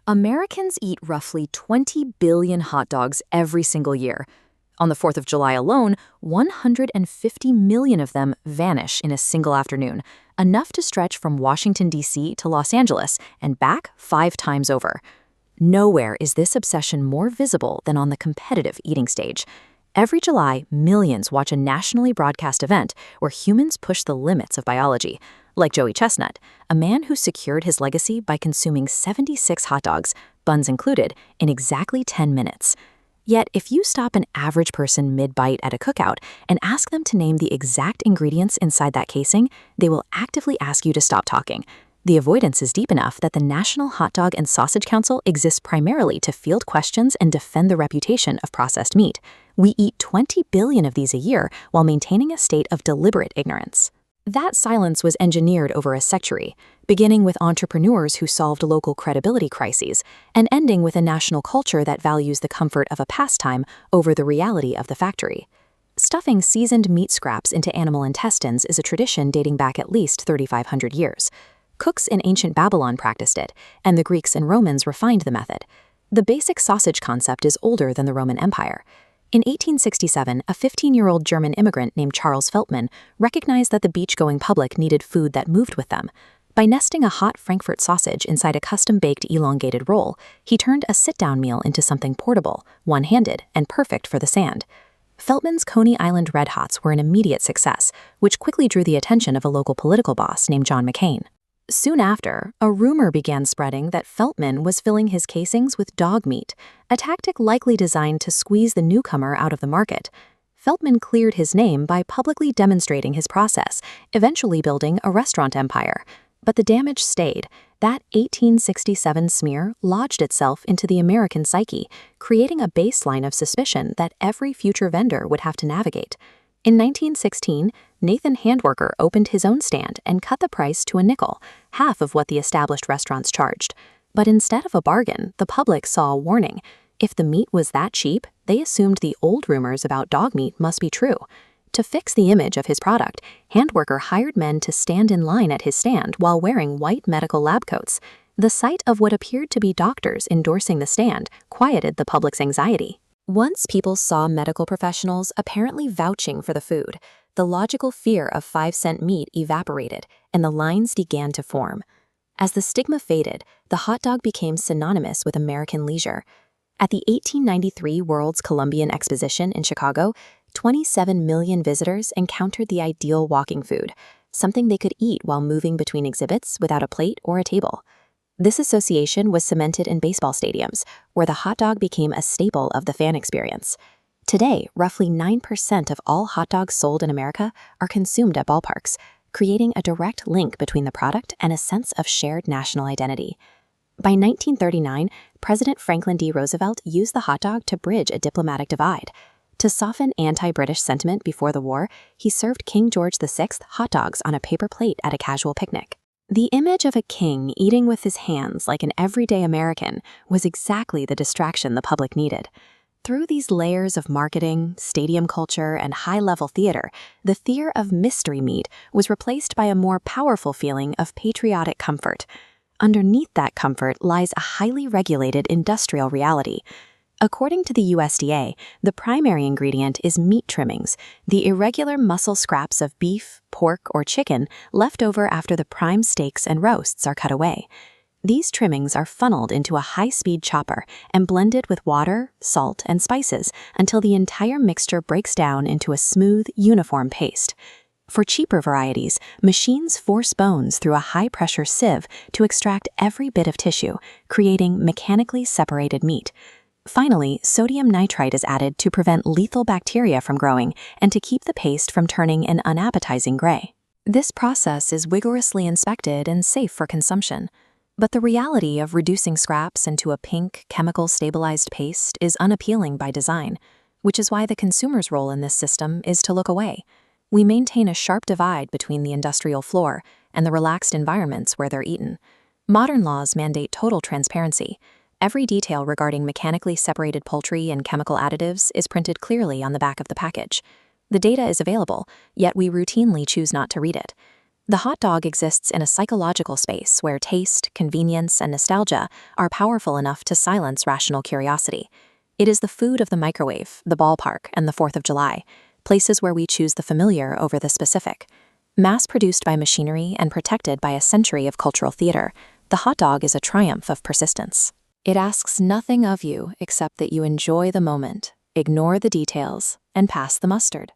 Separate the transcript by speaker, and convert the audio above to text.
Speaker 1: Americans eat roughly 20 billion hot dogs every single year. On the 4th of July alone, 150 million of them vanish in a single afternoon, enough to stretch from Washington, D.C. to Los Angeles and back 5 times over. Nowhere is this obsession more visible than on the competitive eating stage. Every July, millions watch a nationally broadcast event where humans push the limits of biology, like Joey Chestnut, a man who secured his legacy by consuming 76 hot dogs, buns included, in exactly 10 minutes. Yet, if you stop an average person mid-bite at a cookout and ask them to name the exact ingredients inside that casing, they will actively ask you to stop talking. The avoidance is deep enough that the National Hot Dog and Sausage Council exists primarily to field questions and defend the reputation of processed meat. We eat 20 billion of these a year while maintaining a state of deliberate ignorance. That silence was engineered over a century, beginning with entrepreneurs who solved local credibility crises, and ending with a national culture that values the comfort of a pastime over the reality of the factory. Stuffing seasoned meat scraps into animal intestines is a tradition dating back at least 3,500 years. Cooks in ancient Babylon practiced it, and the Greeks and Romans refined the method. The basic sausage concept is older than the Roman Empire. In 1867, a 15-year-old German immigrant named Charles Feltman recognized that the beach-going public needed food that moved with them. By nesting a hot Frankfurt sausage inside a custom-baked elongated roll, he turned a sit-down meal into something portable, one-handed, and perfect for the sand. Feltman's Coney Island Red Hots were an immediate success, which quickly drew the attention of a local political boss named John McCain. Soon after, a rumor began spreading that Feltman was filling his casings with dog meat, a tactic likely designed to squeeze the newcomer out of the market. Feltman cleared his name by publicly demonstrating his process, eventually building a restaurant empire. But the damage stayed. That 1867 smear lodged itself into the American psyche, creating a baseline of suspicion that every future vendor would have to navigate. In 1916, Nathan Handwerker opened his own stand and cut the price to a nickel, half of what the established restaurants charged. But instead of a bargain, the public saw a warning. If the meat was that cheap, they assumed the old rumors about dog meat must be true. To fix the image of his product, Handwerker hired men to stand in line at his stand while wearing white medical lab coats. The sight of what appeared to be doctors endorsing the stand quieted the public's anxiety. Once people saw medical professionals apparently vouching for the food, the logical fear of 5-cent meat evaporated, and the lines began to form. As the stigma faded, the hot dog became synonymous with American leisure. At the 1893 World's Columbian Exposition in Chicago, 27 million visitors encountered the ideal walking food, something they could eat while moving between exhibits without a plate or a table. This association was cemented in baseball stadiums, where the hot dog became a staple of the fan experience. Today, roughly 9% of all hot dogs sold in America are consumed at ballparks, creating a direct link between the product and a sense of shared national identity. By 1939, President Franklin D. Roosevelt used the hot dog to bridge a diplomatic divide. To soften anti-British sentiment before the war, he served King George VI hot dogs on a paper plate at a casual picnic. The image of a king eating with his hands like an everyday American was exactly the distraction the public needed. Through these layers of marketing, stadium culture, and high-level theater, the fear of mystery meat was replaced by a more powerful feeling of patriotic comfort. Underneath that comfort lies a highly regulated industrial reality. According to the USDA, the primary ingredient is meat trimmings, the irregular muscle scraps of beef, pork, or chicken left over after the prime steaks and roasts are cut away. These trimmings are funneled into a high-speed chopper and blended with water, salt, and spices until the entire mixture breaks down into a smooth, uniform paste. For cheaper varieties, machines force bones through a high-pressure sieve to extract every bit of tissue, creating mechanically separated meat. Finally, sodium nitrite is added to prevent lethal bacteria from growing and to keep the paste from turning an unappetizing gray. This process is rigorously inspected and safe for consumption. But the reality of reducing scraps into a pink, chemical-stabilized paste is unappealing by design, which is why the consumer's role in this system is to look away. We maintain a sharp divide between the industrial floor and the relaxed environments where they're eaten. Modern laws mandate total transparency. Every detail regarding mechanically separated poultry and chemical additives is printed clearly on the back of the package. The data is available, yet we routinely choose not to read it. The hot dog exists in a psychological space where taste, convenience, and nostalgia are powerful enough to silence rational curiosity. It is the food of the microwave, the ballpark, and the 4th of July, places where we choose the familiar over the specific. Mass-produced by machinery and protected by a century of cultural theater, the hot dog is a triumph of persistence. It asks nothing of you except that you enjoy the moment, ignore the details, and pass the mustard.